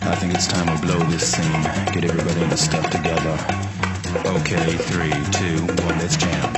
I think it's time we blow this scene. Get everybody in the stuff together. Okay, 3, 2, 1, let's jam.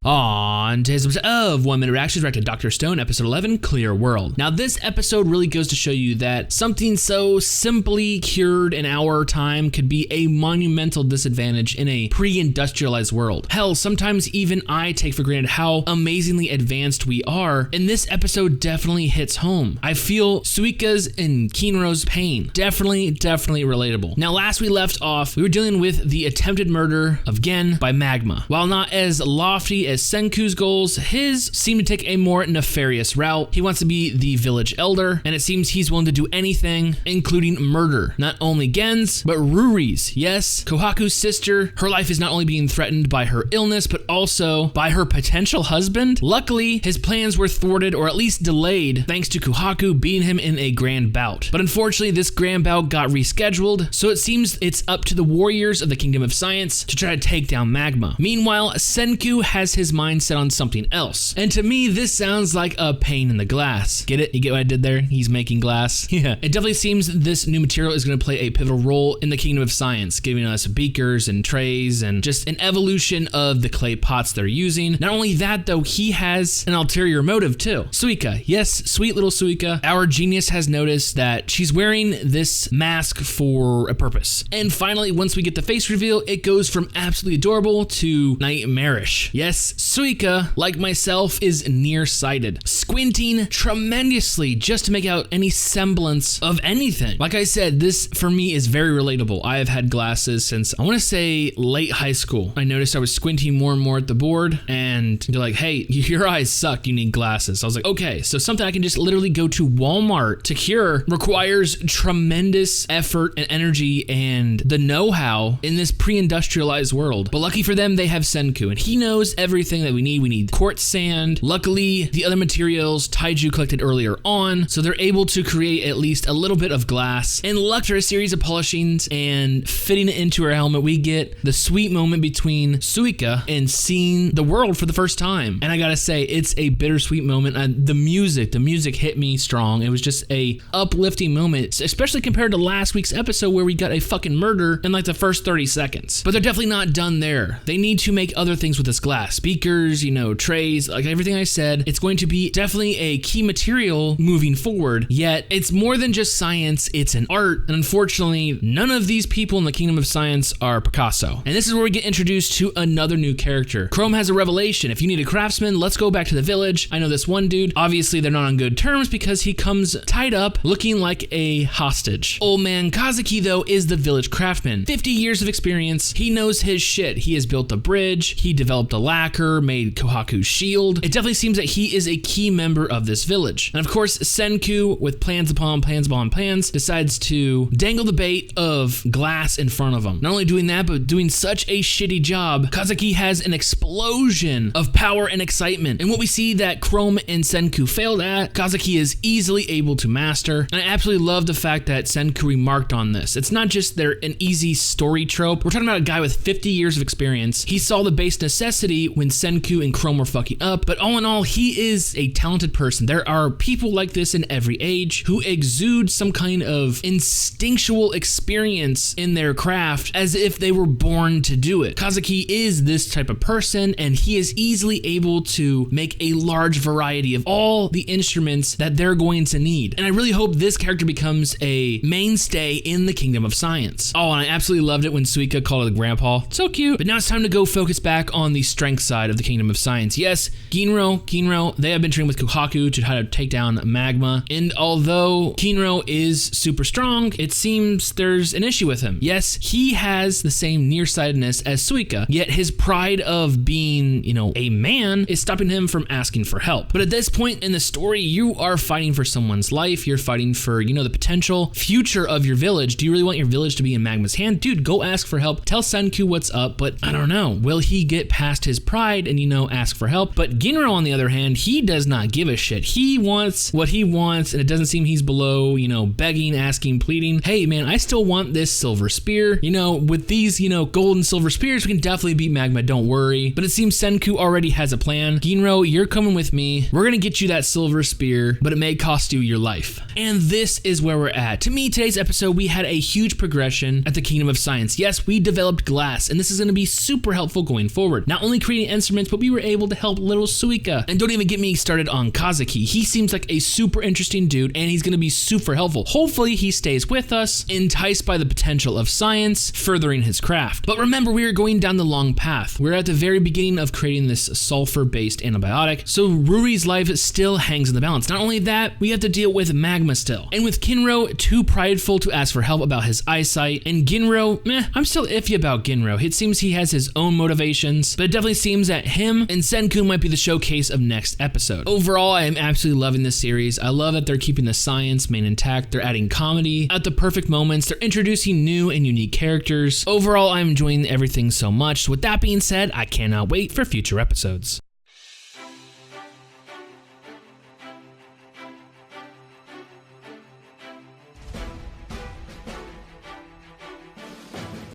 On today's episode of 1 Minute Reactions, reacted to Dr. Stone, episode 11, Clear World. Now, this episode really goes to show you that something so simply cured in our time could be a monumental disadvantage in a pre-industrialized world. Hell, sometimes even I take for granted how amazingly advanced we are, and this episode definitely hits home. I feel Suika's and Kinro's pain. Definitely relatable. Now, last we left off, we were dealing with the attempted murder of Gen by magma. While not as lofty as Senku's goals, his seem to take a more nefarious route. He wants to be the village elder, and it seems he's willing to do anything, including murder. Not only Gen's, but Ruri's. Yes, Kohaku's sister. Her life is not only being threatened by her illness, but also by her potential husband. Luckily, his plans were thwarted, or at least delayed, thanks to Kohaku beating him in a grand bout. But unfortunately, this grand bout got rescheduled, so it seems it's up to the warriors of the Kingdom of Science to try to take down magma. Meanwhile, Senku has his mind set on something else. And to me, this sounds like a pane in the glass. Get it? You get what I did there? He's making glass. Yeah. It definitely seems this new material is going to play a pivotal role in the Kingdom of Science, giving us beakers and trays and just an evolution of the clay pots they're using. Not only that, though, he has an ulterior motive too. Suika. Yes, sweet little Suika. Our genius has noticed that she's wearing this mask for a purpose. And finally, once we get the face reveal, it goes from absolutely adorable to nightmarish. Yes, Suika, like myself, is nearsighted, squinting tremendously just to make out any semblance of anything. Like I said, this for me is very relatable. I have had glasses since, I want to say, late high school. I noticed I was squinting more and more at the board, and they're like, hey, your eyes suck, you need glasses. I was like, okay, so something I can just literally go to Walmart to cure requires tremendous effort and energy and the know-how in this pre-industrialized world. But lucky for them, they have Senku, and he knows everything that we need. We need quartz sand. Luckily, the other materials Taiju collected earlier on, so they're able to create at least a little bit of glass. And after a series of polishings and fitting it into her helmet, we get the sweet moment between Suika and seeing the world for the first time. And I gotta say, it's a bittersweet moment. The music hit me strong. It was just a uplifting moment, especially compared to last week's episode where we got a fucking murder in like the first 30 seconds. But they're definitely not done there. They need to make other things with this glass. Speakers, trays, like everything I said. It's going to be definitely a key material moving forward, yet it's more than just science, it's an art, and unfortunately, none of these people in the Kingdom of Science are Picasso. And this is where we get introduced to another new character. Chrome has a revelation. If you need a craftsman, let's go back to the village. I know this one dude. Obviously, they're not on good terms because he comes tied up, looking like a hostage. Old man Kazuki, though, is the village craftsman. 50 years of experience. He knows his shit. He has built a bridge. He developed a lacquer, made Kohaku's shield. It definitely seems that he is a key member of this village. And of course, Senku, with plans upon plans, decides to dangle the bait of glass in front of him. Not only doing that, but doing such a shitty job, Kazuki has an explosion of power and excitement. And what we see that Chrome and Senku failed at, Kazuki is easily able to master. And I absolutely love the fact that Senku remarked on this. It's not just an easy story trope. We're talking about a guy with 50 years of experience. He saw the base necessity when Senku and Chrome were fucking up, but all in all, he is a talented person. There are people like this in every age who exude some kind of instinctual experience in their craft as if they were born to do it. Kazuki is this type of person, and he is easily able to make a large variety of all the instruments that they're going to need. And I really hope this character becomes a mainstay in the Kingdom of Science. Oh, and I absolutely loved it when Suika called it grandpa. So cute. But now it's time to go focus back on the strength side of the Kingdom of Science. Yes, Kinro, they have been training with Kohaku to try to take down magma. And although Kinro is super strong, it seems there's an issue with him. Yes, he has the same nearsightedness as Suika, yet his pride of being, a man is stopping him from asking for help. But at this point in the story, you are fighting for someone's life. You're fighting for, the potential future of your village. Do you really want your village to be in magma's hand? Dude, go ask for help. Tell Senku what's up, but I don't know. Will he get past his pride and, ask for help. But Ginro, on the other hand, he does not give a shit. He wants what he wants, and it doesn't seem he's below, begging, asking, pleading. Hey, man, I still want this silver spear. With these, gold and silver spears, we can definitely beat Magma, don't worry. But it seems Senku already has a plan. Ginro, you're coming with me. We're gonna get you that silver spear, but it may cost you your life. And this is where we're at. To me, today's episode, we had a huge progression at the Kingdom of Science. Yes, we developed glass, and this is gonna be super helpful going forward. Not only creating instruments, but we were able to help little Suika. And don't even get me started on Kazuki. He seems like a super interesting dude, and he's gonna be super helpful. Hopefully, he stays with us, enticed by the potential of science, furthering his craft. But remember, we are going down the long path. We're at the very beginning of creating this sulfur-based antibiotic, so Ruri's life still hangs in the balance. Not only that, we have to deal with Magma still. And with Kinro, too prideful to ask for help about his eyesight, and Ginro, I'm still iffy about Ginro. It seems he has his own motivations, but it definitely seems that him and Senku might be the showcase of next episode. Overall, I am absolutely loving this series. I love that they're keeping the science main intact. They're adding comedy at the perfect moments. They're introducing new and unique characters. Overall, I'm enjoying everything so much. So with that being said, I cannot wait for future episodes.